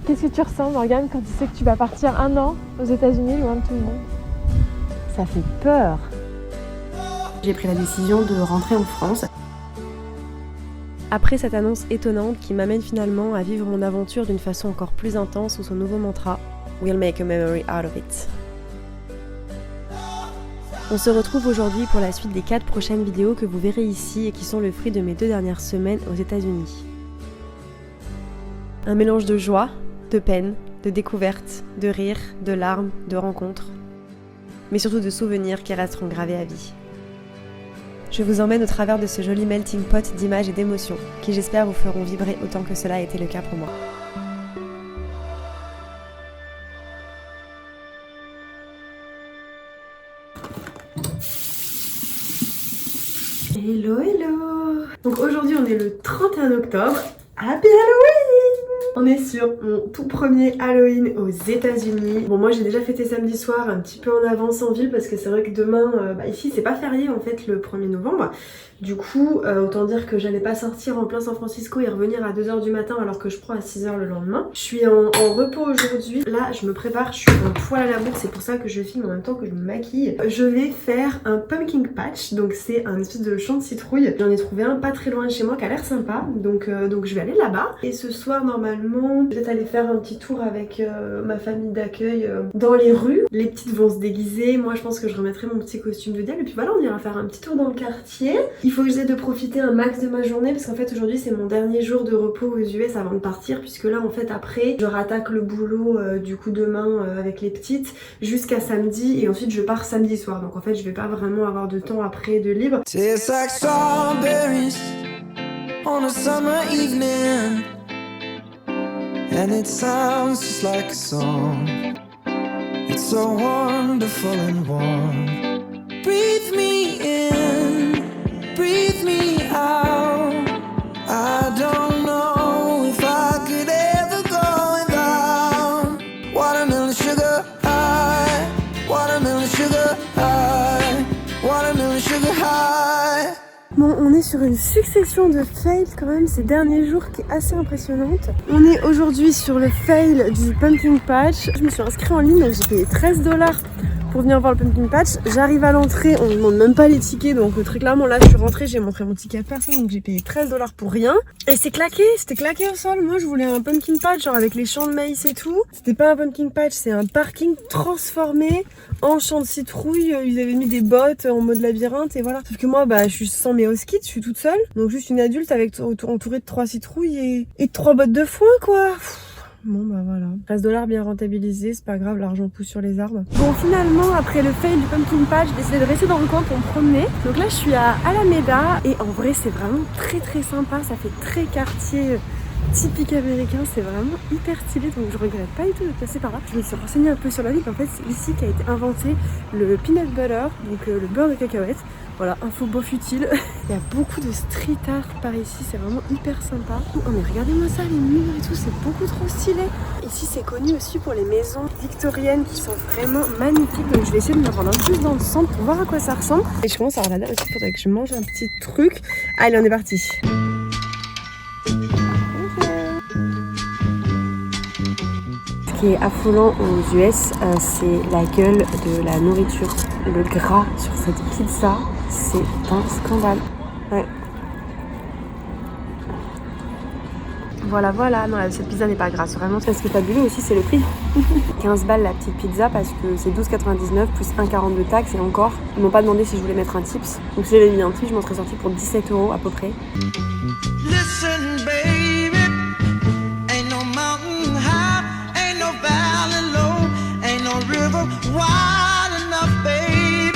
Qu'est-ce que tu ressens, Morgane, quand tu sais que tu vas partir 1 an aux États-Unis, loin de tout le monde? Ça fait peur. J'ai pris la décision de rentrer en France. Après cette annonce étonnante qui m'amène finalement à vivre mon aventure d'une façon encore plus intense sous son nouveau mantra « We'll make a memory out of it ». On se retrouve aujourd'hui pour la suite des 4 prochaines vidéos que vous verrez ici et qui sont le fruit de mes 2 dernières semaines aux États-Unis. Un mélange de joie, de peine, de découvertes, de rires, de larmes, de rencontres, mais surtout de souvenirs qui resteront gravés à vie. Je vous emmène au travers de ce joli melting pot d'images et d'émotions qui j'espère vous feront vibrer autant que cela a été le cas pour moi. Hello, hello. Donc aujourd'hui on est le 31 octobre. Happy Halloween! On est sur mon tout premier Halloween aux États-Unis. Bon, moi j'ai déjà fêté samedi soir un petit peu en avance en ville parce que c'est vrai que demain, ici c'est pas férié en fait le 1er novembre. Du coup, autant dire que j'allais pas sortir en plein San Francisco et revenir à 2h du matin alors que je prends à 6h le lendemain. Je suis en repos aujourd'hui. Là, je me prépare, je suis en poil à la bourre, c'est pour ça que je filme en même temps que je me maquille. Je vais faire un pumpkin patch, donc c'est un espèce de champ de citrouille. J'en ai trouvé un pas très loin de chez moi qui a l'air sympa, donc je vais aller là-bas. Et ce soir, normalement, je vais aller faire un petit tour avec ma famille d'accueil dans les rues. Les petites vont se déguiser, moi je pense que je remettrai mon petit costume de diable et puis voilà, on ira faire un petit tour dans le quartier. Il faut que j'essaie de profiter un max de ma journée parce qu'en fait aujourd'hui c'est mon dernier jour de repos aux US avant de partir, puisque là en fait après je rattaque le boulot du coup demain avec les petites jusqu'à samedi et ensuite je pars samedi soir, donc en fait je vais pas vraiment avoir de temps après de libre. Tastes like strawberries on a summer evening and it sounds just like a song. It's so wonderful and warm. Breathe me in, breathe me out. I don't know if I could ever go without watermelon sugar high, watermelon sugar high, watermelon sugar high. Bon, on est sur une succession de fails quand même ces derniers jours qui est assez impressionnante. On est aujourd'hui sur le fail du pumpkin patch. Je me suis inscrite en ligne, donc j'ai payé $13 pour venir voir le pumpkin patch. J'arrive à l'entrée, on ne demande même pas les tickets, donc très clairement là je suis rentrée, j'ai montré mon ticket à personne, donc j'ai payé $13 pour rien. Et c'est claqué, c'était claqué au sol. Moi je voulais un pumpkin patch genre avec les champs de maïs et tout. C'était pas un pumpkin patch, c'est un parking transformé en champ de citrouille. Ils avaient mis des bottes en mode labyrinthe et voilà. Sauf que moi je suis sans mes house kids, je suis toute seule, donc juste une adulte avec entourée de 3 citrouilles et 3 bottes de foin quoi. Bon voilà, $13 bien rentabilisé, c'est pas grave, l'argent pousse sur les arbres. Bon finalement après le fail du pumpkin patch, j'ai décidé de rester dans le coin pour me promener. Donc là je suis à Alameda et en vrai c'est vraiment très sympa, ça fait très quartier typique américain, c'est vraiment hyper stylé, donc je regrette pas du tout de passer par là. Je me suis renseignée un peu sur la ville, en fait c'est ici qu'a été inventé le peanut butter, donc le beurre de cacahuète. Voilà, info bof utile. Il y a beaucoup de street art par ici, c'est vraiment hyper sympa. Oh mais regardez-moi ça, les murs et tout, c'est beaucoup trop stylé. Ici c'est connu aussi pour les maisons victoriennes qui sont vraiment magnifiques, donc je vais essayer de me rendre un peu plus dans le centre pour voir à quoi ça ressemble. Et je commence à avoir la dalle aussi, il faudrait que je mange un petit truc. Allez, on est parti. Ce qui est affolant aux US, c'est la gueule de la nourriture. Le gras sur cette pizza, c'est un scandale. Ouais. Voilà, non, cette pizza n'est pas grasse, vraiment. Ce qui est fabuleux aussi, c'est le prix. 15 balles la petite pizza parce que c'est $12,99 plus 1,40 de taxes et encore, ils m'ont pas demandé si je voulais mettre un tips. Donc si j'avais mis un tips, je m'en serais sorti pour 17 € à peu près. Listen, baby, ain't no mountain high, ain't no valley low, ain't no river wide enough, baby.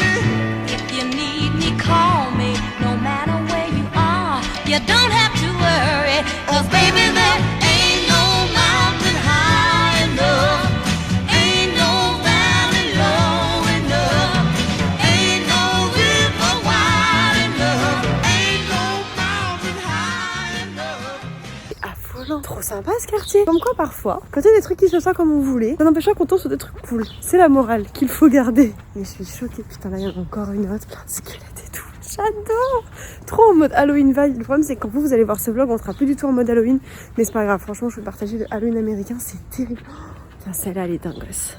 If you need me, call me, no matter where you are. You don't have to worry, 'cause baby, there ain't no mountain high enough, ain't no valley low enough, ain't no river wide enough, ain't no mountain high enough. Affolant. Trop sympa ce quartier. Comme quoi parfois, quand il y a des trucs qui se passent comme on voulait, ça n'empêche pas qu'on tombe sur des trucs cool. C'est la morale qu'il faut garder. Mais je suis choquée, putain là il y en a encore une autre, plein de squelettes et tout. J'adore. Trop en mode Halloween vibe. Le problème c'est que quand vous allez voir ce vlog, on sera plus du tout en mode Halloween. Mais c'est pas grave, franchement je vais partager le Halloween américain, c'est terrible. Putain, celle-là elle est dingosse.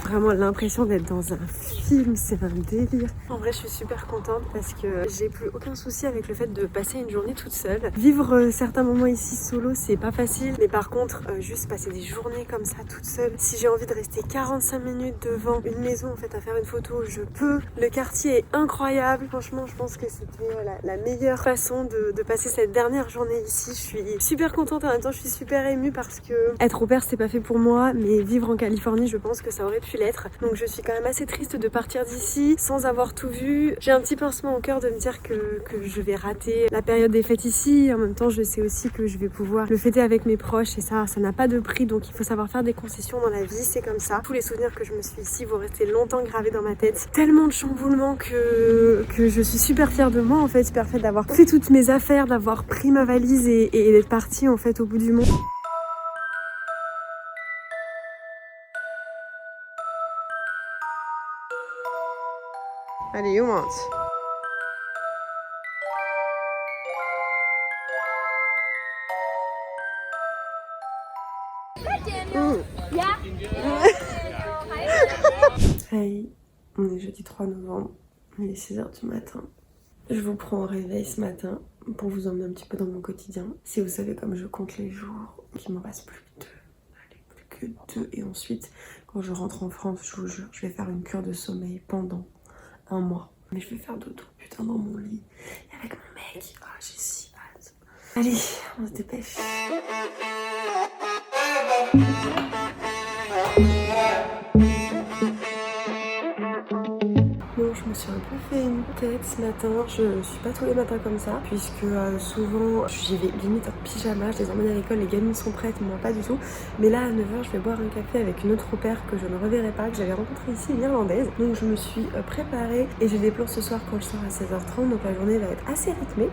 Vraiment l'impression d'être dans un film, c'est un délire. En vrai je suis super contente parce que j'ai plus aucun souci avec le fait de passer une journée toute seule. Vivre certains moments ici solo c'est pas facile, mais par contre juste passer des journées comme ça toute seule. Si j'ai envie de rester 45 minutes devant une maison en fait à faire une photo, je peux. Le quartier est incroyable, franchement je pense que c'était la meilleure façon de passer cette dernière journée ici. Je suis super contente, en même temps je suis super émue parce que être au père c'était pas fait pour moi, mais vivre en Californie je pense que ça aurait pu l'être. Donc je suis quand même assez triste de partir d'ici sans avoir tout vu. J'ai un petit pincement au cœur de me dire que je vais rater la période des fêtes ici. En même temps je sais aussi que je vais pouvoir le fêter avec mes proches et ça n'a pas de prix, donc il faut savoir faire des concessions dans la vie, c'est comme ça. Tous les souvenirs que je me suis ici vont rester longtemps gravés dans ma tête. Tellement de chamboulements que je suis super fière de moi en fait, super fière d'avoir fait toutes mes affaires, d'avoir pris ma valise et d'être partie en fait au bout du monde. Allez, you want? Hey, on est jeudi 3 novembre, il est 6h du matin. Je vous prends au réveil ce matin pour vous emmener un petit peu dans mon quotidien. Si vous savez comme je compte les jours, qu'il m'en reste plus que 2. Et ensuite, quand je rentre en France, je vous jure, je vais faire une cure de sommeil pendant un mois. Mais je vais faire dodo, putain, dans mon lit. Et avec mon mec. Ah, j'ai si hâte. Allez, on se dépêche. Bon, je me suis un peu fait une tête ce matin. Je suis pas tous les matins comme ça, puisque souvent j'y vais limite en pyjama. Je les emmène à l'école, les gamines sont prêtes, moi pas du tout. Mais là à 9h, je vais boire un café avec une autre au pair que je ne reverrai pas, que j'avais rencontrée ici, une irlandaise. Donc je me suis préparée et j'ai des plans ce soir quand je sors à 16h30, donc la journée va être assez rythmée.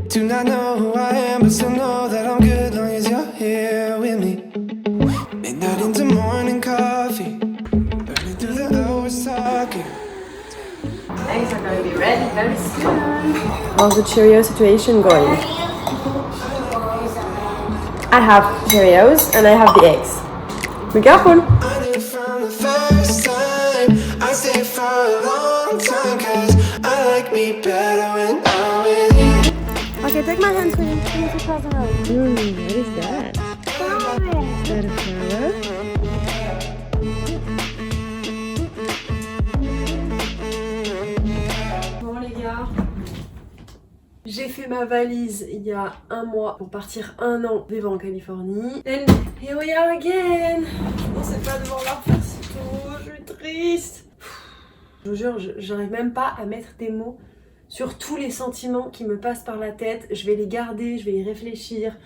Do not know who I am, but still know that I'm good long as you're here with me. Midnight into morning coffee, burning through the hours talking. Eggs are gonna be ready very soon. How's the Cheerio situation going? I have Cheerios and I have the eggs. Be careful! I knew from the first time I stayed for a long time, 'cause I like me better when I'm with you. Okay, take my hand, sweetie. Give me 2,000 dollars. What is that? Is that a flower? Bon les gars, j'ai fait ma valise il y a un mois pour partir 1 an vivre en Californie. And here we are again. Je pensais pas devoir la refaire si tôt, je suis triste. Je vous jure, j'arrive même pas à mettre des mots sur tous les sentiments qui me passent par la tête. Je vais les garder, je vais y réfléchir,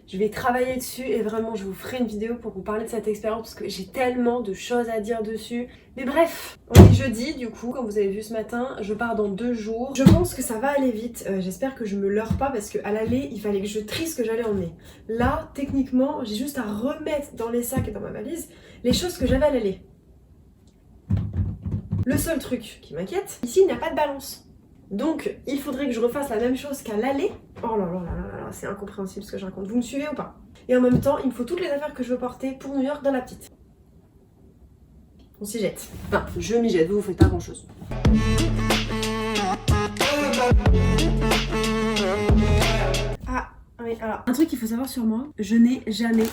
je vais travailler dessus et vraiment je vous ferai une vidéo pour vous parler de cette expérience parce que j'ai tellement de choses à dire dessus. Mais bref, on est jeudi du coup, comme vous avez vu ce matin, je pars dans 2 jours. Je pense que ça va aller vite, j'espère que je me leurre pas parce qu'à l'aller, il fallait que je trie ce que j'allais emmener. Là, techniquement, j'ai juste à remettre dans les sacs et dans ma valise les choses que j'avais à l'aller. Le seul truc qui m'inquiète, ici il n'y a pas de balance. Donc, il faudrait que je refasse la même chose qu'à l'aller. Oh là là là là là, c'est incompréhensible ce que je raconte. Vous me suivez ou pas? Et en même temps, il me faut toutes les affaires que je veux porter pour New York dans la petite. On s'y jette. Enfin, je m'y jette, vous faites pas grand chose. Ah, oui, alors, un truc qu'il faut savoir sur moi, je n'ai jamais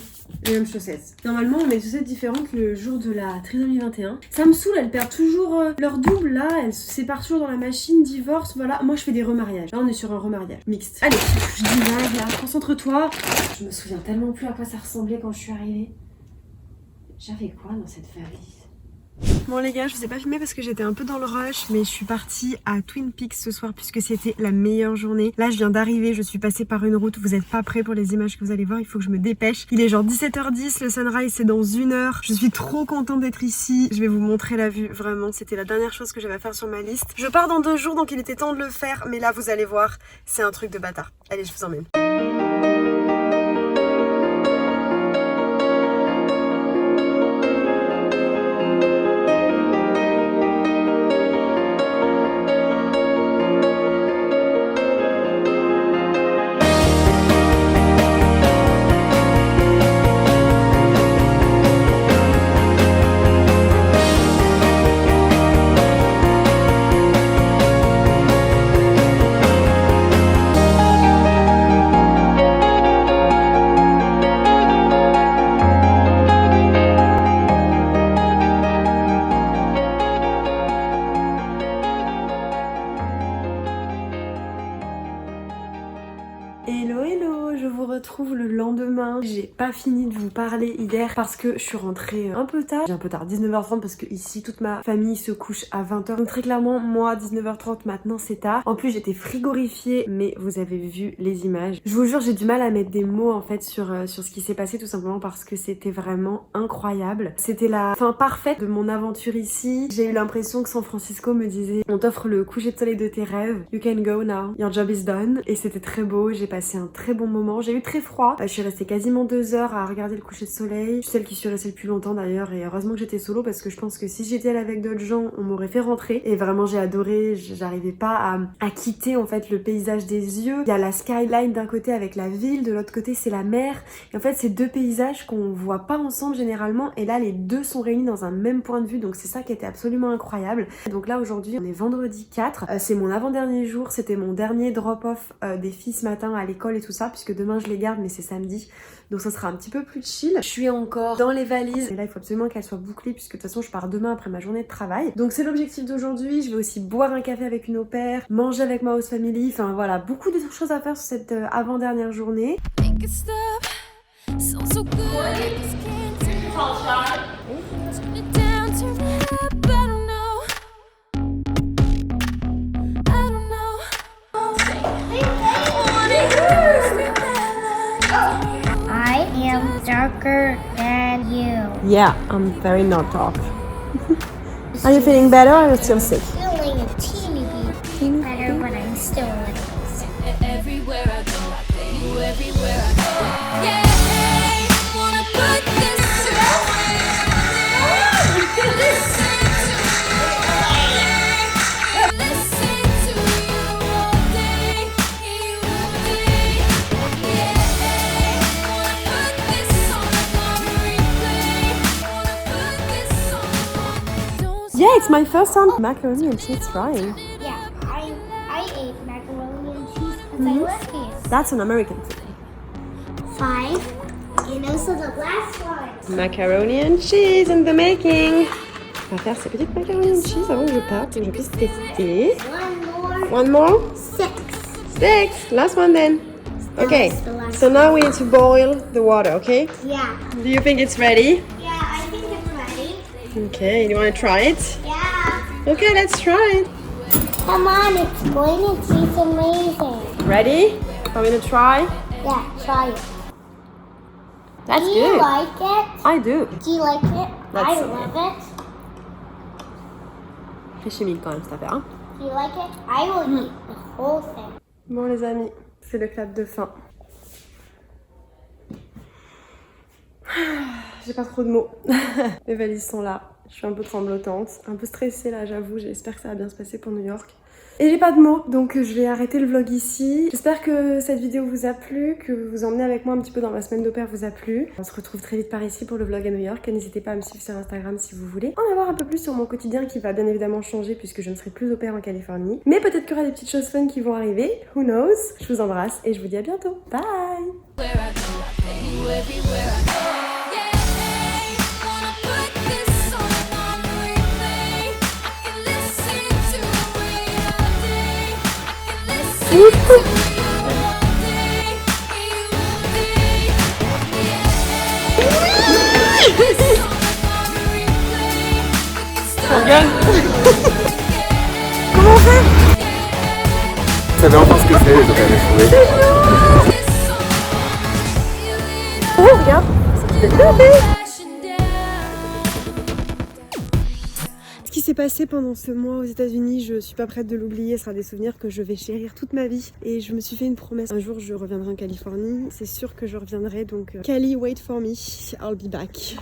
les mêmes chaussettes. Normalement, on a des chaussettes différentes le jour de la trisomie 21. Ça me saoule, elles perdent toujours leur double, là, elles se séparent toujours dans la machine, divorce, voilà. Moi, je fais des remariages. Là, on est sur un remariage mixte. Allez, je divague, là, concentre-toi. Je me souviens tellement plus à quoi ça ressemblait quand je suis arrivée. J'avais quoi dans cette valise? Bon les gars, je vous ai pas filmé parce que j'étais un peu dans le rush, mais je suis partie à Twin Peaks ce soir puisque c'était la meilleure journée. Là je viens d'arriver, je suis passée par une route, vous êtes pas prêts pour les images que vous allez voir, il faut que je me dépêche. Il est genre 17h10, le sunrise c'est dans 1 heure. Je suis trop contente d'être ici, je vais vous montrer la vue, vraiment c'était la dernière chose que j'avais à faire sur ma liste. Je pars dans 2 jours donc il était temps de le faire, mais là vous allez voir, c'est un truc de bâtard. Allez, je vous emmène. retrouve le lendemain. J'ai pas fini de vous parler hier parce que je suis rentrée un peu tard. J'ai un peu tard, 19h30 parce que ici toute ma famille se couche à 20h. Donc très clairement, moi 19h30 maintenant c'est tard. En plus j'étais frigorifiée, mais vous avez vu les images. Je vous jure, j'ai du mal à mettre des mots en fait sur ce qui s'est passé, tout simplement parce que c'était vraiment incroyable. C'était la fin parfaite de mon aventure ici. J'ai eu l'impression que San Francisco me disait: on t'offre le coucher de soleil de tes rêves, you can go now, your job is done. Et c'était très beau, j'ai passé un très bon moment. J'ai eu très froid, je suis restée quasiment 2 heures à regarder le coucher de soleil. Je suis celle qui suis restée le plus longtemps d'ailleurs, et heureusement que j'étais solo parce que je pense que si j'étais allée avec d'autres gens, on m'aurait fait rentrer. Et vraiment j'ai adoré, j'arrivais pas à quitter en fait le paysage des yeux. Il y a la skyline d'un côté avec la ville, de l'autre côté c'est la mer. Et en fait c'est deux paysages qu'on voit pas ensemble généralement, et là les deux sont réunis dans un même point de vue, donc c'est ça qui était absolument incroyable. Donc là aujourd'hui on est vendredi 4, c'est mon avant-dernier jour, c'était mon dernier drop-off des filles ce matin à l'école et tout ça, puisque demain je les garde mais c'est samedi, donc ça sera un petit peu plus chill. Je suis encore dans les valises et là il faut absolument qu'elles soient bouclées puisque de toute façon je pars demain après ma journée de travail. Donc c'est l'objectif d'aujourd'hui. Je vais aussi boire un café avec une au pair, manger avec ma host family, enfin voilà, beaucoup de choses à faire sur cette avant-dernière journée. I am darker than you. Yeah, I'm very not dark. Are you feeling better or are you still sick? Feeling a teeny bit better, but I'm still a little sick. Everywhere I go, you everywhere I go. Yeah, wanna put this away. Listen to you all day, you all day. Yeah, wanna put this on replay. Wanna put this on. Don't Yeah, it's my first time macaroni and cheese frying. Yeah, I ate macaroni and cheese because I love it. That's an American thing. 5, and also the last one. Macaroni and cheese in the making. On va faire ces petites macaroni and cheese avant que je parte, que je puisse tester. One more. One more? 6. 6. Last one then. Okay, That's the last so now we need to boil the water, okay? Yeah. Do you think it's ready? Yeah, I think it's ready. Okay, you want to try it? Yeah. Okay, let's try it. Come on, it's going to taste amazing. Ready? Are we gonna try? Yeah, try it. That's Do you good. like it? I do. Do you like it? That's I so love it. Très chimique quand même cette affaire, hein? Do you like it? I will eat the whole thing. Bon les amis, c'est le clap de fin. J'ai pas trop de mots. Les valises sont là. Je suis un peu tremblotante, un peu stressée là, j'avoue. J'espère que ça va bien se passer pour New York. Et j'ai pas de mots, donc je vais arrêter le vlog ici. J'espère que cette vidéo vous a plu, que vous emmenez avec moi un petit peu dans ma semaine d'au pair vous a plu. On se retrouve très vite par ici pour le vlog à New York. N'hésitez pas à me suivre sur Instagram si vous voulez en avoir un peu plus sur mon quotidien qui va bien évidemment changer puisque je ne serai plus au pair en Californie. Mais peut-être qu'il y aura des petites choses fun qui vont arriver. Who knows? Je vous embrasse et je vous dis à bientôt. Bye! where I go, you everywhere I go. Yeah, wanna put this on replay. I can listen to it all day. I can listen to you all day, you all day. Yeah, this on replay. We can start together. Comment on fait? Vous savez enfin ce que c'est les opéras. Oh regarde! Ce qui s'est passé pendant ce mois aux États-Unis, je suis pas prête de l'oublier, ce sera des souvenirs que je vais chérir toute ma vie. Et je me suis fait une promesse, un jour je reviendrai en Californie, c'est sûr que je reviendrai, donc Cali, wait for me, I'll be back.